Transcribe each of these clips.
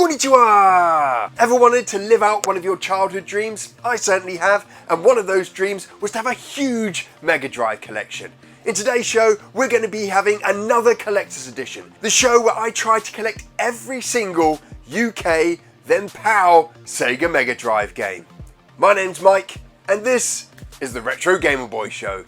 Konnichiwa! Ever wanted to live out one of your childhood dreams? I certainly have, and one of those dreams was to have a huge Mega Drive collection. In today's show, we're going to be having another collector's edition, the show where I try to collect every single UK, then PAL Sega Mega Drive game. My name's Mike, and this is the Retro Gamer Boy Show.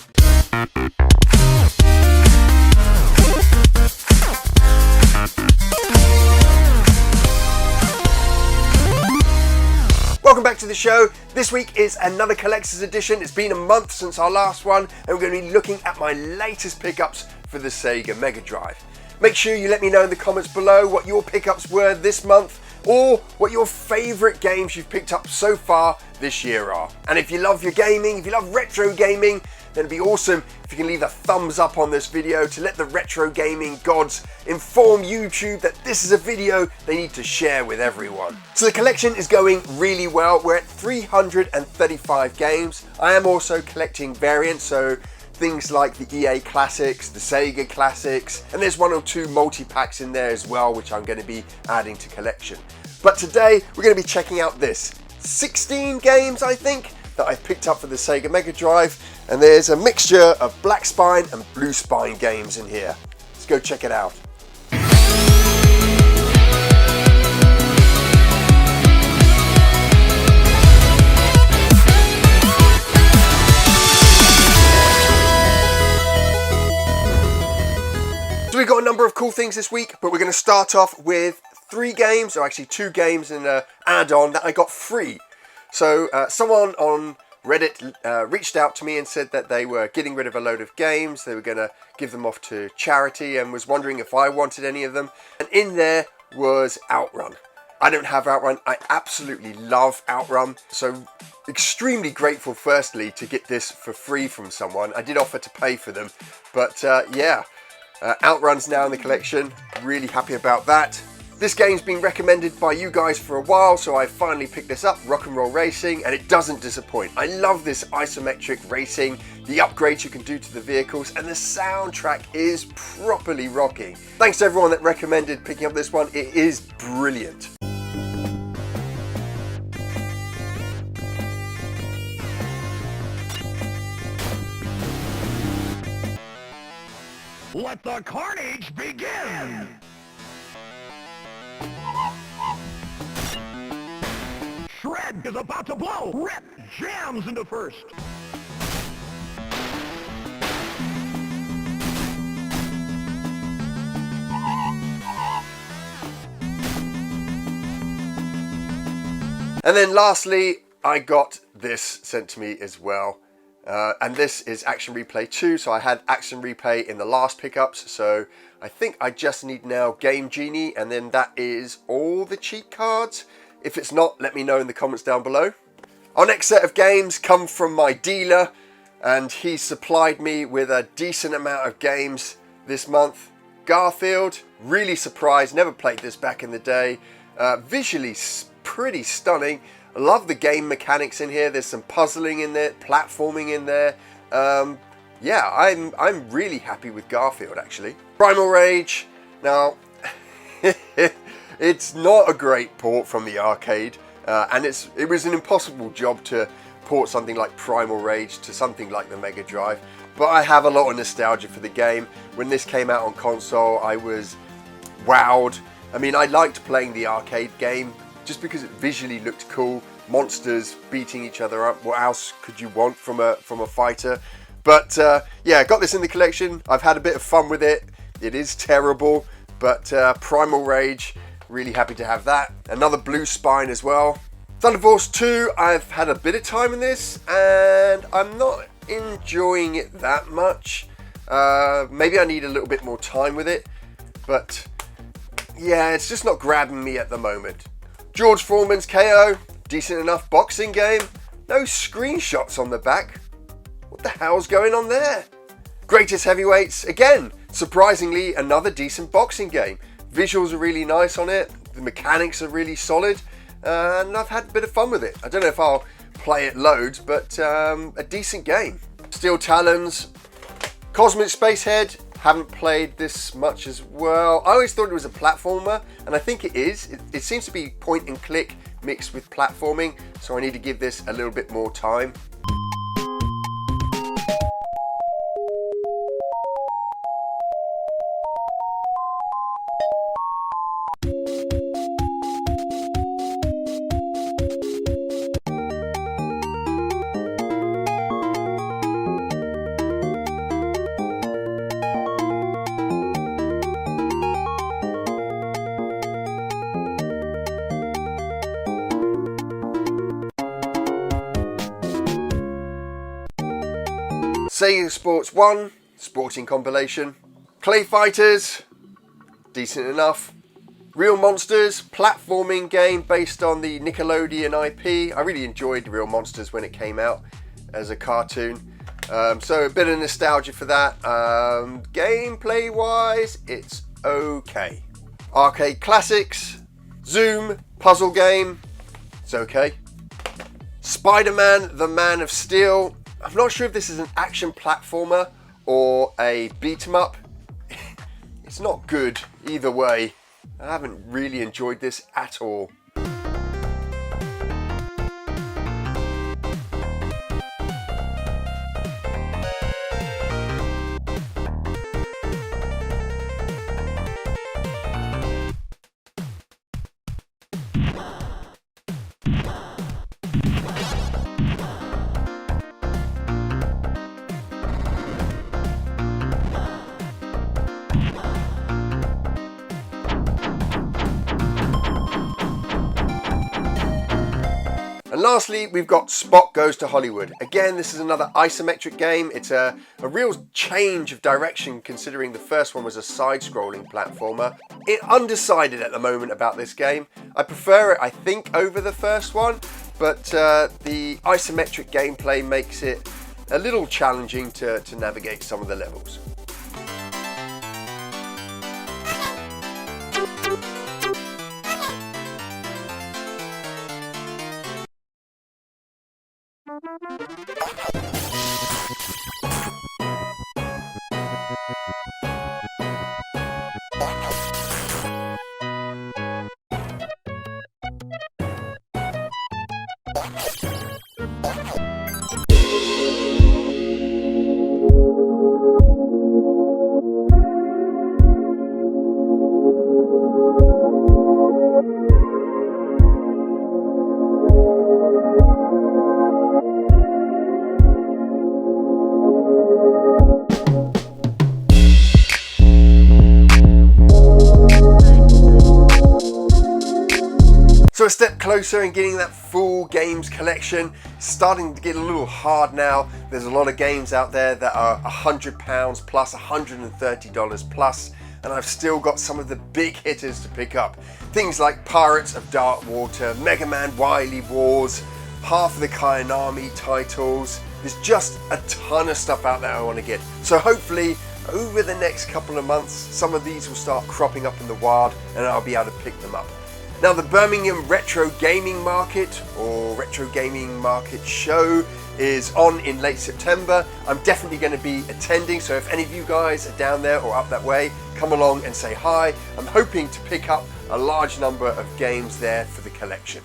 Welcome back to the show. This week is another collector's edition. It's been a month since our last one, and we're going to be looking at my latest pickups for the Sega Mega Drive. Make sure you let me know in the comments below what your pickups were this month, or what your favourite games you've picked up so far this year are. And if you love your gaming, if you love retro gaming, then it'd be awesome if you can leave a thumbs up on this video to let the retro gaming gods inform YouTube that this is a video they need to share with everyone. So the collection is going really well. We're at 335 games. I am also collecting variants, so things like the EA Classics, the Sega Classics, and there's one or two multi-packs in there as well, which I'm going to be adding to collection. But today, we're going to be checking out this 16 games, I think, that I've picked up for the Sega Mega Drive, and there's a mixture of Black Spine and Blue Spine games in here. Let's go check it out. So we've got a number of cool things this week, but we're going to start off with 3 games, or actually 2 games and an add-on that I got free. So someone on Reddit reached out to me and said that they were getting rid of a load of games. They were going to give them off to charity and was wondering if I wanted any of them. And in there was Outrun. I don't have Outrun. I absolutely love Outrun. So extremely grateful, firstly, to get this for free from someone. I did offer to pay for them, but yeah. Outrun's now in the collection. Really happy about that. This game's been recommended by you guys for a while, so I finally picked this up, Rock and Roll Racing, and it doesn't disappoint. I love this isometric racing, the upgrades you can do to the vehicles, and the soundtrack is properly rocking. Thanks to everyone that recommended picking up this one. It is brilliant. Let the carnage begin! Shred is about to blow! Rip jams into first! And then lastly, I got this sent to me as well. And this is Action Replay 2, so I had Action Replay in the last pickups, so I think I just need now Game Genie, and then that is all the cheat cards. If it's not, let me know in the comments down below. Our next set of games come from my dealer, and he supplied me with a decent amount of games this month. Garfield, really surprised, never played this back in the day. Visually pretty stunning. I love the game mechanics in here. There's some puzzling in there, platforming in there. Yeah, I'm really happy with Garfield, actually. Primal Rage. Now, it's not a great port from the arcade, and it was an impossible job to port something like Primal Rage to something like the Mega Drive. But I have a lot of nostalgia for the game. When this came out on console, I was wowed. I mean, I liked playing the arcade game just because it visually looked cool. Monsters beating each other up. What else could you want from a fighter? But yeah, got this in the collection. I've had a bit of fun with it. It is terrible, but Primal Rage, really happy to have that. Another Blue Spine as well. Thunder Force 2, I've had a bit of time in this, and I'm not enjoying it that much. Maybe I need a little bit more time with it, but yeah, it's just not grabbing me at the moment. George Foreman's KO, decent enough boxing game. No screenshots on the back. What the hell's going on there? Greatest Heavyweights, again, surprisingly another decent boxing game. Visuals are really nice on it, the mechanics are really solid, and I've had a bit of fun with it. I don't know if I'll play it loads, but a decent game. Steel Talons, Cosmic Spacehead, Haven't played this much as well. I always thought it was a platformer, and I think it is. It seems to be point and click mixed with platforming, so I need to give this a little bit more time. Sega Sports 1, sporting compilation. Clay Fighters, decent enough. Real Monsters, platforming game based on the Nickelodeon IP. I really enjoyed Real Monsters when it came out as a cartoon. So a bit of nostalgia for that. Gameplay wise, it's okay. Arcade Classics, Zoom, puzzle game, it's okay. Spider-Man, the Man of Steel. I'm not sure if this is an action platformer or a beat 'em up. It's not good either way. I haven't really enjoyed this at all. And lastly, we've got Spot Goes to Hollywood. Again, this is another isometric game. It's a real change of direction considering the first one was a side-scrolling platformer. Undecided at the moment about this game. I prefer it, I think, over the first one, but the isometric gameplay makes it a little challenging to navigate some of the levels. So a step closer in getting that full games collection. Starting to get a little hard now. There's a lot of games out there that are £100 plus, $130 plus, and I've still got some of the big hitters to pick up. Things like Pirates of Darkwater, Mega Man Wily Wars, half of the Kainami titles. There's just a ton of stuff out there I want to get. So hopefully over the next couple of months, some of these will start cropping up in the wild and I'll be able to pick them up. Now the Birmingham Retro Gaming Market or Retro Gaming Market Show is on in late September. I'm definitely going to be attending, so if any of you guys are down there or up that way, come along and say hi. I'm hoping to pick up a large number of games there for the collection.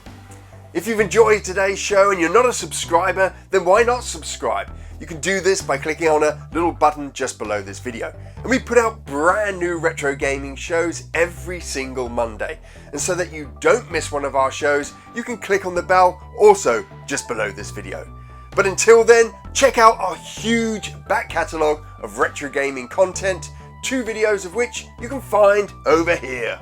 If you've enjoyed today's show and you're not a subscriber, then why not subscribe? You can do this by clicking on a little button just below this video. And we put out brand new retro gaming shows every single Monday. And so that you don't miss one of our shows, you can click on the bell also just below this video. But until then, check out our huge back catalogue of retro gaming content, 2 videos of which you can find over here.